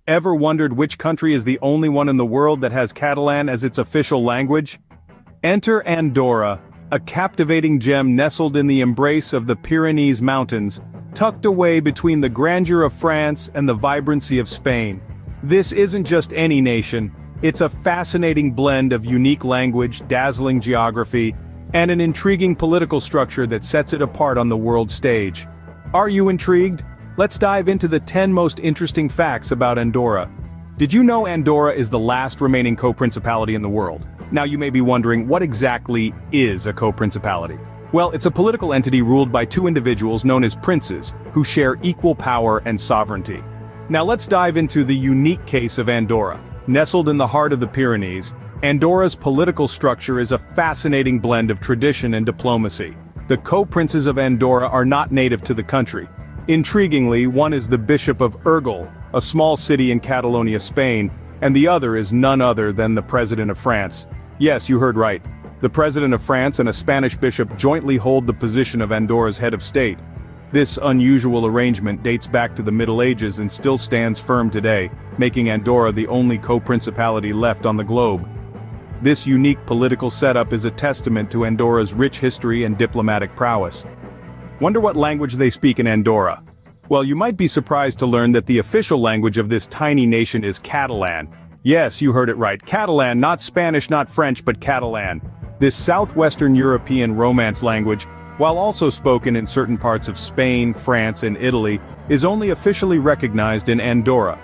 Ever wondered which country is the only one in the world that has Catalan as its official language? Enter Andorra, a captivating gem nestled in the embrace of the Pyrenees mountains, tucked away between the grandeur of France and the vibrancy of Spain. This isn't just any nation, it's a fascinating blend of unique language, dazzling geography, and an intriguing political structure that sets it apart on the world stage. Are you intrigued? Let's dive into the 10 most interesting facts about Andorra. Did you know Andorra is the last remaining co-principality in the world? Now you may be wondering, what exactly is a co-principality? Well, it's a political entity ruled by two individuals known as princes, who share equal power and sovereignty. Now let's dive into the unique case of Andorra. Nestled in the heart of the Pyrenees, Andorra's political structure is a fascinating blend of tradition and diplomacy. The co-princes of Andorra are not native to the country. Intriguingly, one is the Bishop of Urgell, a small city in Catalonia, Spain, and the other is none other than the President of France. Yes, you heard right. The President of France and a Spanish bishop jointly hold the position of Andorra's head of state. This unusual arrangement dates back to the Middle Ages and still stands firm today, making Andorra the only co-principality left on the globe. This unique political setup is a testament to Andorra's rich history and diplomatic prowess. Wonder what language they speak in Andorra? Well, you might be surprised to learn that the official language of this tiny nation is Catalan. Yes, you heard it right, Catalan, not Spanish, not French, but Catalan. This southwestern European Romance language, while also spoken in certain parts of Spain, France, and Italy, is only officially recognized in Andorra.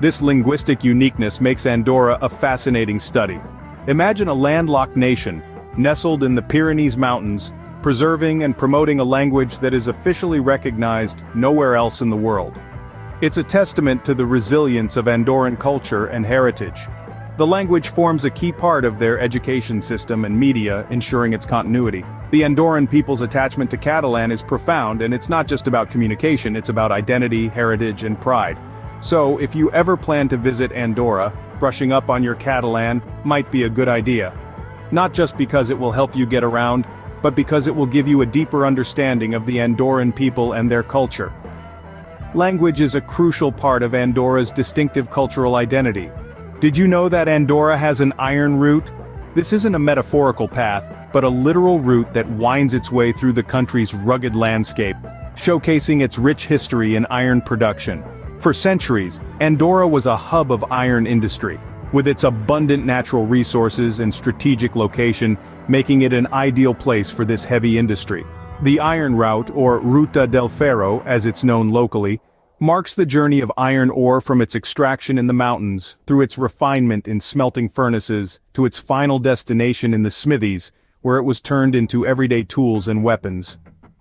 This linguistic uniqueness makes Andorra a fascinating study. Imagine a landlocked nation, nestled in the Pyrenees Mountains, preserving and promoting a language that is officially recognized nowhere else in the world. It's a testament to the resilience of Andorran culture and heritage. The language forms a key part of their education system and media, ensuring its continuity. The Andorran people's attachment to Catalan is profound, and it's not just about communication, it's about identity, heritage, and pride. So, if you ever plan to visit Andorra, brushing up on your Catalan might be a good idea. Not just because it will help you get around, but because it will give you a deeper understanding of the Andorran people and their culture. Language is a crucial part of Andorra's distinctive cultural identity. Did you know that Andorra has an iron route? This isn't a metaphorical path, but a literal route that winds its way through the country's rugged landscape, showcasing its rich history in iron production. For centuries, Andorra was a hub of iron industry, with its abundant natural resources and strategic location, making it an ideal place for this heavy industry. The Iron Route, or Ruta del Ferro as it's known locally, marks the journey of iron ore from its extraction in the mountains, through its refinement in smelting furnaces, to its final destination in the smithies, where it was turned into everyday tools and weapons.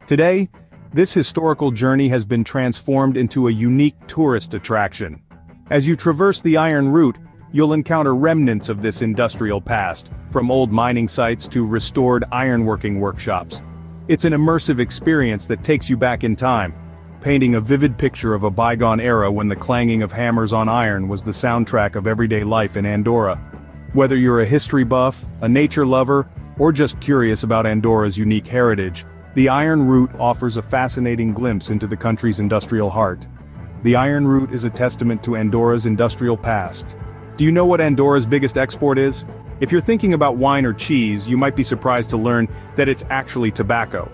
Today, this historical journey has been transformed into a unique tourist attraction. As you traverse the Iron Route, you'll encounter remnants of this industrial past, from old mining sites to restored ironworking workshops. It's an immersive experience that takes you back in time, painting a vivid picture of a bygone era when the clanging of hammers on iron was the soundtrack of everyday life in Andorra. Whether you're a history buff, a nature lover, or just curious about Andorra's unique heritage, the Iron Route offers a fascinating glimpse into the country's industrial heart. The Iron Route is a testament to Andorra's industrial past. Do you know what Andorra's biggest export is? If you're thinking about wine or cheese, you might be surprised to learn that it's actually tobacco.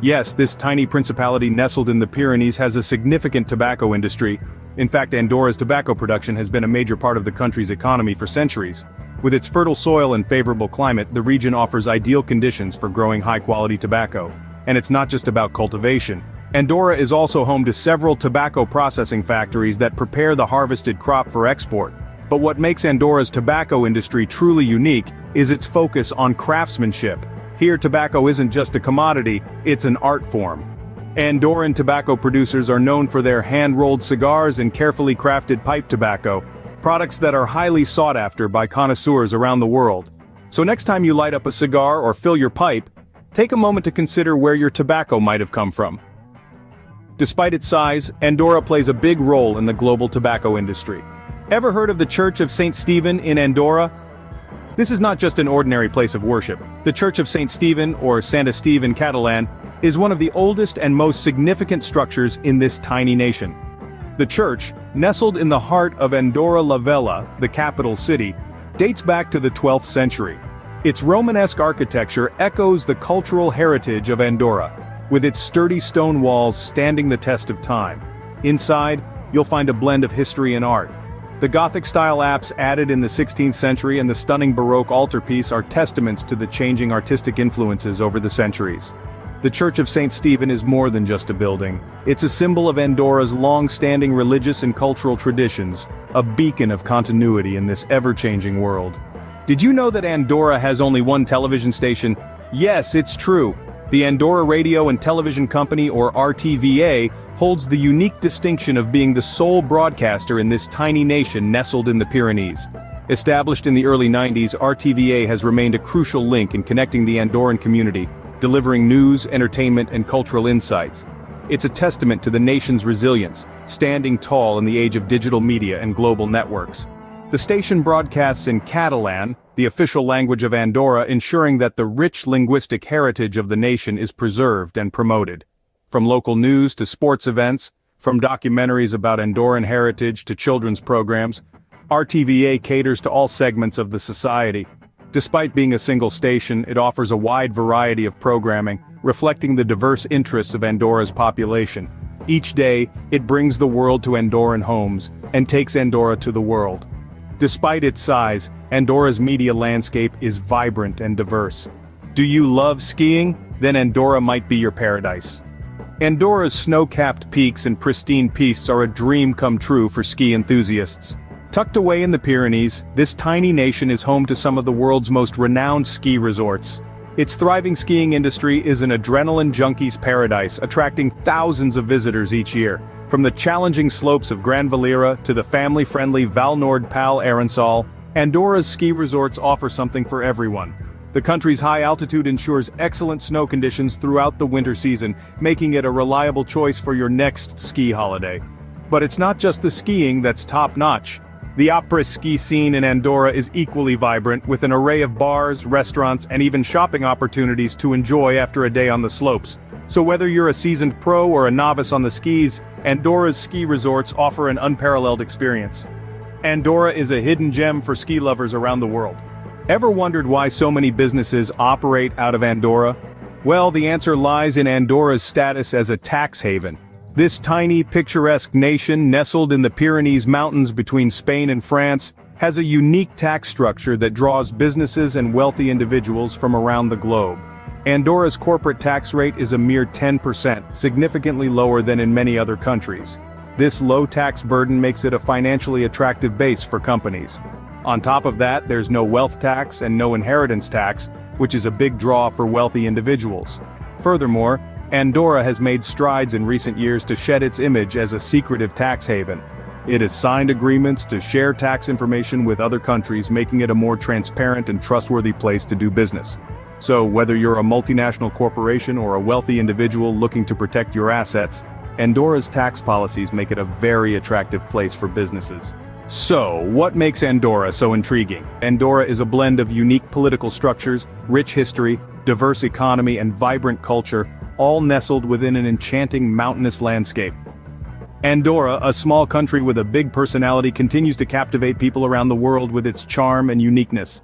Yes, this tiny principality nestled in the Pyrenees has a significant tobacco industry. In fact, Andorra's tobacco production has been a major part of the country's economy for centuries. With its fertile soil and favorable climate, the region offers ideal conditions for growing high-quality tobacco. And it's not just about cultivation. Andorra is also home to several tobacco processing factories that prepare the harvested crop for export. But what makes Andorra's tobacco industry truly unique is its focus on craftsmanship. Here, tobacco isn't just a commodity, it's an art form. Andorran tobacco producers are known for their hand-rolled cigars and carefully crafted pipe tobacco, products that are highly sought after by connoisseurs around the world. So next time you light up a cigar or fill your pipe, take a moment to consider where your tobacco might have come from. Despite its size, Andorra plays a big role in the global tobacco industry. Ever heard of the Church of St. Stephen in Andorra? This is not just an ordinary place of worship. The Church of St. Stephen, or Sant Esteve in Catalan, is one of the oldest and most significant structures in this tiny nation. The church, nestled in the heart of Andorra La Vella, the capital city, dates back to the 12th century. Its Romanesque architecture echoes the cultural heritage of Andorra, with its sturdy stone walls standing the test of time. Inside, you'll find a blend of history and art. The Gothic-style apse added in the 16th century and the stunning Baroque altarpiece are testaments to the changing artistic influences over the centuries. The Church of St. Stephen is more than just a building. It's a symbol of Andorra's long-standing religious and cultural traditions, a beacon of continuity in this ever-changing world. Did you know that Andorra has only one television station? Yes, it's true. The Andorra Radio and Television Company, or RTVA, holds the unique distinction of being the sole broadcaster in this tiny nation nestled in the Pyrenees. Established in the early 90s, RTVA has remained a crucial link in connecting the Andorran community, delivering news, entertainment, and cultural insights. It's a testament to the nation's resilience, standing tall in the age of digital media and global networks. The station broadcasts in Catalan, the official language of Andorra, ensuring that the rich linguistic heritage of the nation is preserved and promoted. From local news to sports events, from documentaries about Andorran heritage to children's programs, RTVA caters to all segments of the society. Despite being a single station, it offers a wide variety of programming, reflecting the diverse interests of Andorra's population. Each day, it brings the world to Andorran homes, and takes Andorra to the world. Despite its size, Andorra's media landscape is vibrant and diverse. Do you love skiing? Then Andorra might be your paradise. Andorra's snow-capped peaks and pristine pistes are a dream come true for ski enthusiasts. Tucked away in the Pyrenees, this tiny nation is home to some of the world's most renowned ski resorts. Its thriving skiing industry is an adrenaline junkie's paradise, attracting thousands of visitors each year. From the challenging slopes of Gran Valira to the family-friendly Val Nord Pal Arendsal, Andorra's ski resorts offer something for everyone. The country's high altitude ensures excellent snow conditions throughout the winter season, making it a reliable choice for your next ski holiday. But it's not just the skiing that's top-notch. The après-ski scene in Andorra is equally vibrant, with an array of bars, restaurants, and even shopping opportunities to enjoy after a day on the slopes. So whether you're a seasoned pro or a novice on the skis, Andorra's ski resorts offer an unparalleled experience. Andorra is a hidden gem for ski lovers around the world. Ever wondered why so many businesses operate out of Andorra? Well, the answer lies in Andorra's status as a tax haven. This tiny, picturesque nation, nestled in the Pyrenees Mountains between Spain and France, has a unique tax structure that draws businesses and wealthy individuals from around the globe. Andorra's corporate tax rate is a mere 10%, significantly lower than in many other countries. This low tax burden makes it a financially attractive base for companies. On top of that, there's no wealth tax and no inheritance tax, which is a big draw for wealthy individuals. Furthermore, Andorra has made strides in recent years to shed its image as a secretive tax haven. It has signed agreements to share tax information with other countries, making it a more transparent and trustworthy place to do business. So, whether you're a multinational corporation or a wealthy individual looking to protect your assets, Andorra's tax policies make it a very attractive place for businesses. So, what makes Andorra so intriguing? Andorra is a blend of unique political structures, rich history, diverse economy, and vibrant culture, all nestled within an enchanting mountainous landscape. Andorra, a small country with a big personality, continues to captivate people around the world with its charm and uniqueness.